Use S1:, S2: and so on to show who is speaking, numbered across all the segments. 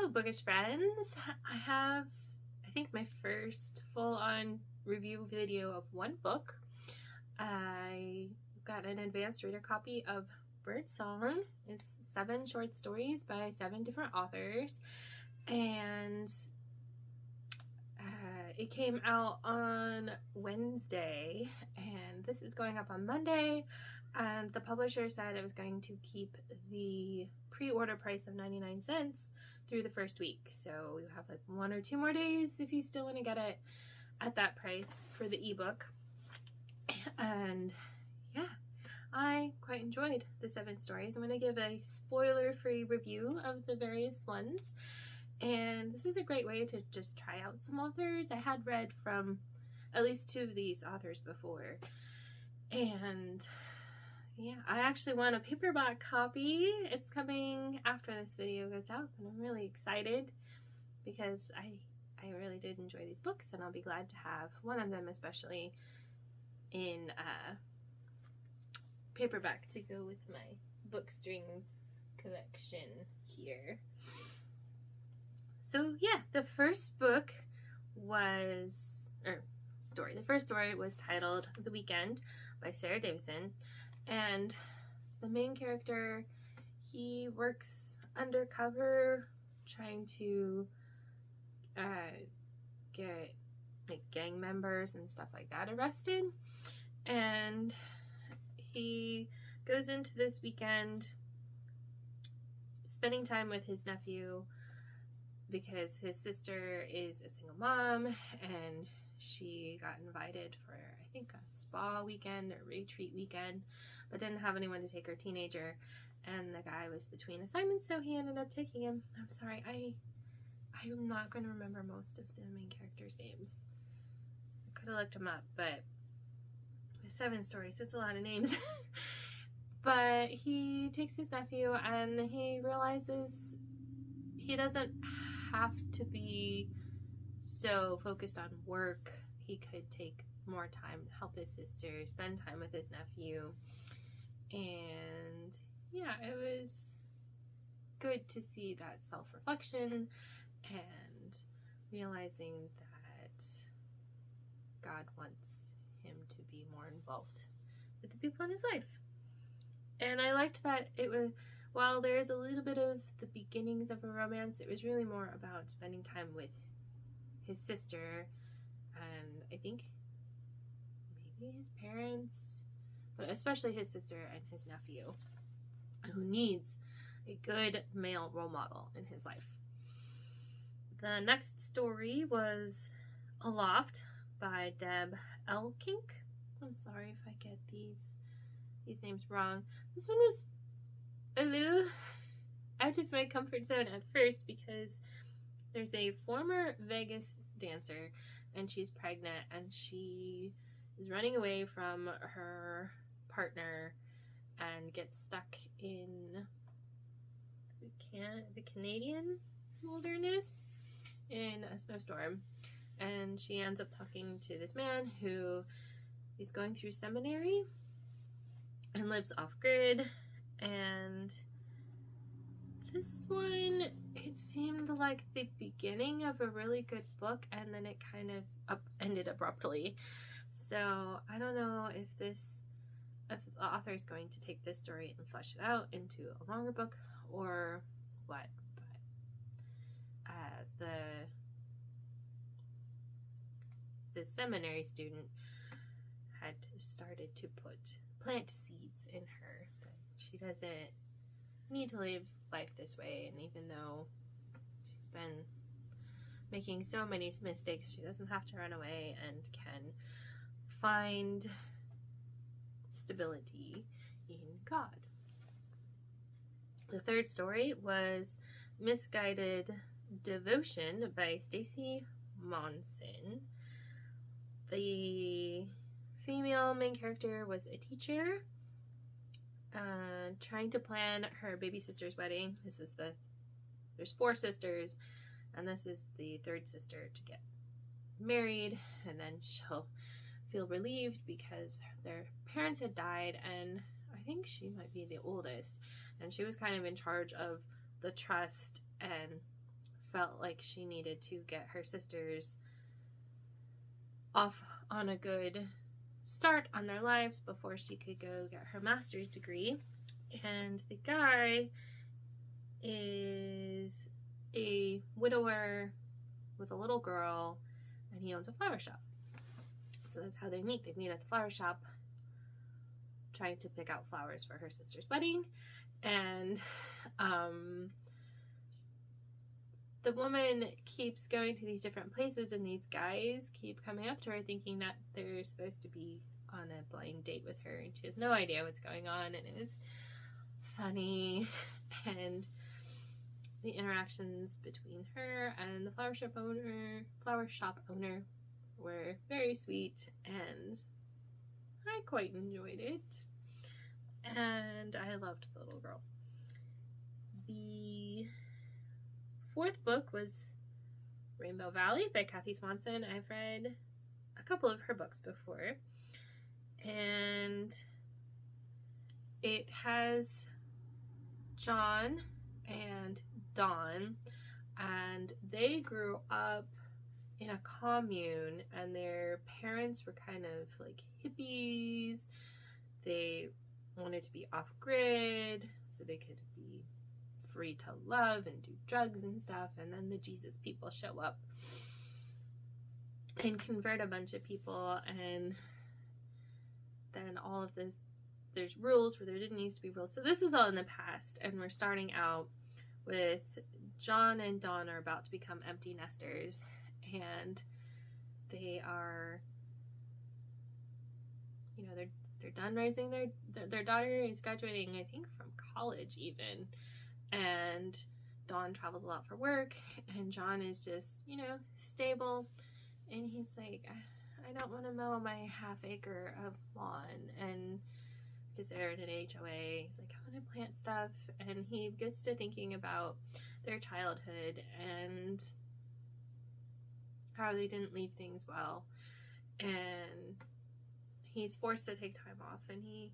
S1: Hello, bookish friends. I have, I think, my first full-on review video of one book. I got an advanced reader copy of BirdSong. It's 7 short stories by 7 different authors, and it came out on Wednesday, and this is going up on Monday. And the publisher said it was going to keep the pre-order price of 99 cents through the first week. So you have like 1 or 2 more days if you still want to get it at that price for the ebook. And yeah, I quite enjoyed the 7 stories. I'm going to give a spoiler-free review of the various ones. And this is a great way to just try out some authors. I had read from at least 2 of these authors before. And yeah, I actually want a paperback copy. It's coming after this video goes out, and I'm really excited because I really did enjoy these books, and I'll be glad to have one of them, especially in paperback, to go with my book strings collection here. So yeah, the first book was, the first story was titled The Weekend by Sarah Davison. And the main character, he works undercover trying to get like gang members and stuff like that arrested. And he goes into this weekend spending time with his nephew because his sister is a single mom, and she got invited for, I think, a spa weekend or retreat weekend, but didn't have anyone to take her teenager, and the guy was between assignments, so he ended up taking him. I'm sorry, I'm not going to remember most of the main characters' names. I could have looked them up, but with 7 stories, it's a lot of names. But he takes his nephew, and he realizes he doesn't have to be so focused on work. He could take more time to help his sister, spend time with his nephew. And yeah, it was good to see that self-reflection and realizing that God wants him to be more involved with the people in his life. And I liked that it was, while there is a little bit of the beginnings of a romance, it was really more about spending time with his sister, and I think maybe his parents, but especially his sister and his nephew, who needs a good male role model in his life. The next story was Aloft by Deb Elkink. I'm sorry if I get these names wrong. This one was a little out of my comfort zone at first because there's a former Vegas dancer, and she's pregnant, and she is running away from her partner and gets stuck in the Canadian wilderness in a snowstorm. And she ends up talking to this man who is going through seminary and lives off-grid. And this one, it seemed like the beginning of a really good book, and then it kind of ended abruptly. So I don't know if the author is going to take this story and flesh it out into a longer book or what. But the seminary student had started to plant seeds in her that she doesn't need to live life this way, and even though she's been making so many mistakes, she doesn't have to run away and can find stability in God. The third story was Misguided Devotion by Stacy Monson. The female main character was a teacher trying to plan her baby sister's wedding. There's 4 sisters, and this is the 3rd sister to get married, and then she'll feel relieved because their parents had died, and I think she might be the oldest, and she was kind of in charge of the trust and felt like she needed to get her sisters off on a good start on their lives before she could go get her master's degree. And the guy is a widower with a little girl, and he owns a flower shop. So that's how they meet. They meet at the flower shop trying to pick out flowers for her sister's wedding. And the woman keeps going to these different places, and these guys keep coming up to her thinking that they're supposed to be on a blind date with her, and she has no idea what's going on. And it was funny, and the interactions between her and the flower shop owner were very sweet, and I quite enjoyed it, and I loved the little girl. The fourth book was Rainbow Valley by Kathy Swanson. I've read a couple of her books before, and it has John and Dawn, and they grew up in a commune, and their parents were kind of like hippies. They wanted to be off-grid so they could be free to love and do drugs and stuff, and then the Jesus people show up and convert a bunch of people, and then all of this, there's rules where there didn't used to be rules. So this is all in the past, and we're starting out with John and Dawn are about to become empty nesters, and they are, you know, they're done raising their daughter is graduating, I think, from college even, and Dawn travels a lot for work, and John is just, you know, stable, and he's like, I don't want to mow my half acre of lawn, and because they're in an HOA, he's like, I want to plant stuff, and he gets to thinking about their childhood and how they didn't leave things well, and he's forced to take time off, and he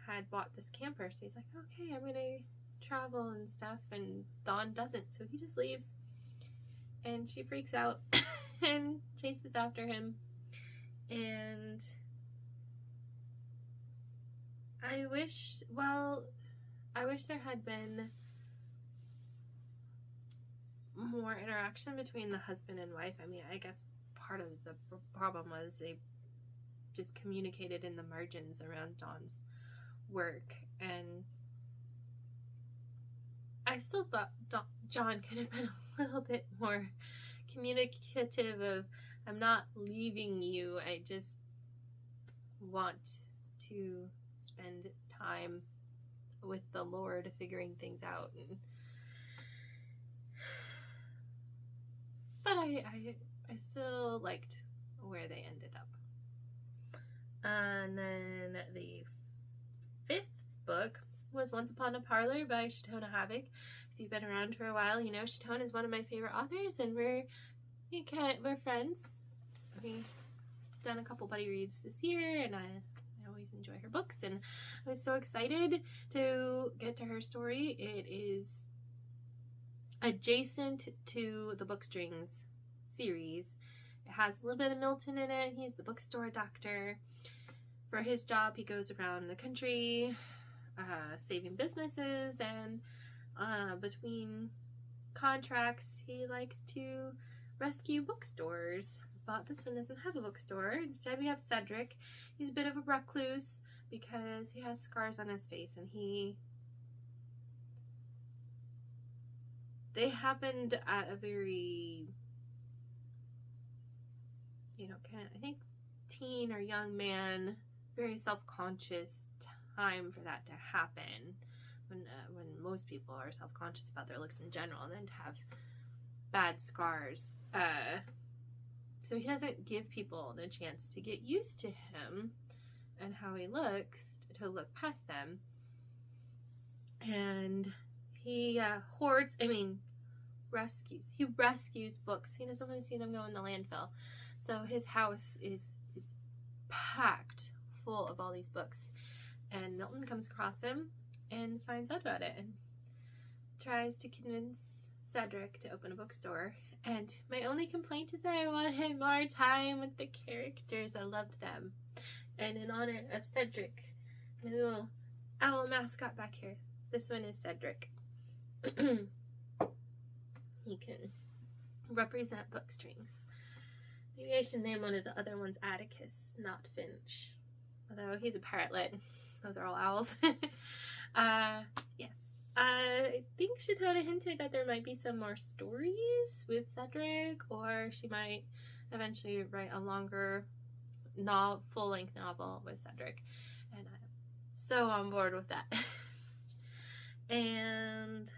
S1: had bought this camper, so he's like, okay, I'm gonna travel and stuff, and Dawn doesn't, so he just leaves, and she freaks out and chases after him, and I wish there had been more interaction between the husband and wife. I mean, I guess part of the problem was they just communicated in the margins around Dawn's work, and I still thought John could have been a little bit more communicative of, I'm not leaving you, I just want to spend time with the Lord figuring things out. But I still liked where they ended up. And then the fifth book was Once Upon a Parlor by Shatona Havoc. If you've been around for a while, you know Shatona is one of my favorite authors, and we're friends. We've done a couple buddy reads this year, and I always enjoy her books, and I was so excited to get to her story. It is adjacent to the Bookstrings series. It has a little bit of Milton in it. He's the bookstore doctor. For his job, he goes around the country saving businesses, and between contracts, he likes to rescue bookstores. But this one doesn't have a bookstore. Instead, we have Cedric. He's a bit of a recluse because he has scars on his face, and they happened at a very, you know, kind of, I think, teen or young man, very self-conscious time for that to happen, when most people are self-conscious about their looks in general, and then to have bad scars. So he doesn't give people the chance to get used to him and how he looks, to look past them. And he rescues. He rescues books. He doesn't want to see them go in the landfill. So his house is packed full of all these books. And Milton comes across him and finds out about it and tries to convince Cedric to open a bookstore, and my only complaint is that I wanted more time with the characters. I loved them. And in honor of Cedric, my little owl mascot back here, this one is Cedric. He can represent book strings. Maybe I should name one of the other ones Atticus, not Finch. Although he's a parrotlet. Those are all owls. Yes. I think Shatona hinted that there might be some more stories with Cedric, or she might eventually write a longer full-length novel with Cedric. And I'm so on board with that. And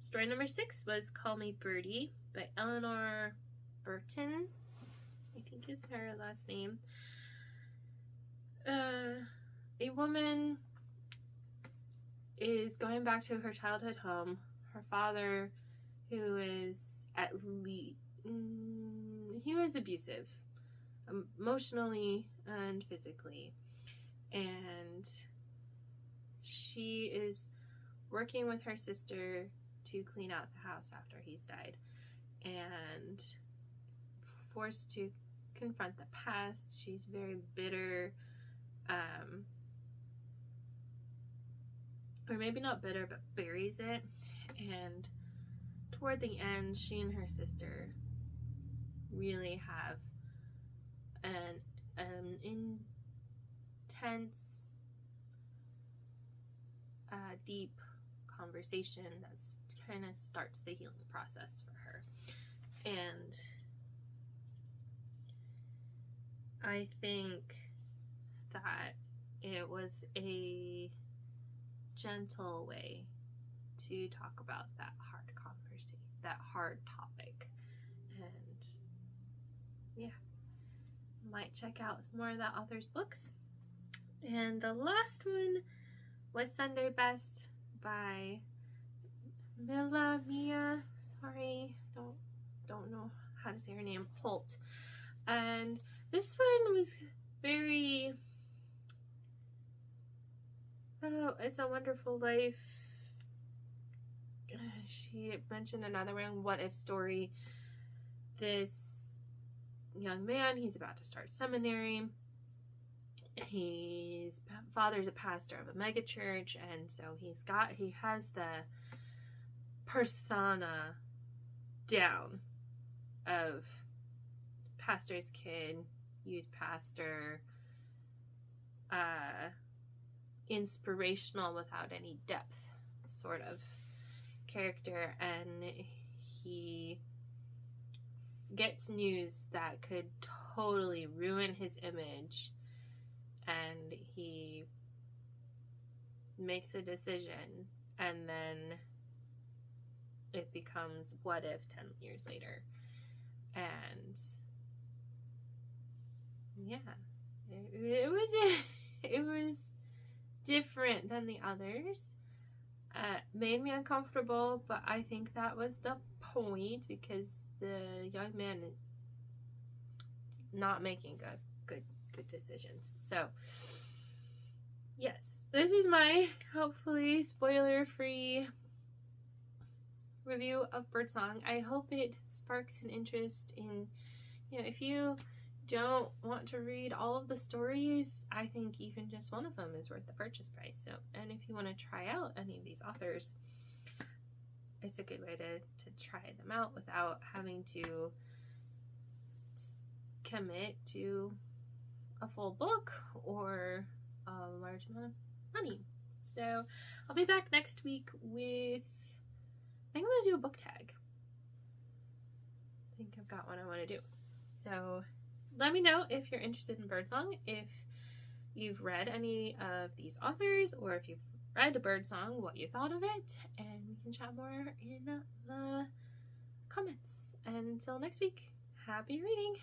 S1: story number 6 was Call Me Birdie by Eleanor Burton, I think is her last name. A woman is going back to her childhood home. Her father, who is he was abusive, emotionally and physically, and she is working with her sister to clean out the house after he's died, and forced to confront the past. She's very bitter, or maybe not bitter, but buries it. And toward the end, she and her sister really have an intense, deep conversation that kind of starts the healing process for her. And I think that it was a gentle way to talk about that hard conversation, that hard topic. And yeah, might check out some more of that author's books. And the last one was Sunday Best by Mia, sorry, don't know how to say her name, Holt. And this one was very, It's a Wonderful Life. She mentioned another one, What If story. This young man, he's about to start seminary. His father's a pastor of a megachurch, and so he has the persona down of pastor's kid, youth pastor, inspirational without any depth sort of character, and he gets news that could totally ruin his image, and he makes a decision, and then it becomes what if 10 years later. And yeah, it was different than the others. Made me uncomfortable, but I think that was the point, because the young man is not making good decisions. So yes, this is my hopefully spoiler-free review of BirdSong. I hope it sparks an interest in, if you don't want to read all of the stories, I think even just one of them is worth the purchase price. So, and if you want to try out any of these authors, it's a good way to try them out without having to commit to a full book or a large amount of money. So I'll be back next week with, I think I'm going to do a book tag. I think I've got one I want to do. So let me know if you're interested in BirdSong, if you've read any of these authors, or if you've read BirdSong, what you thought of it, and we can chat more in the comments. Until next week, happy reading!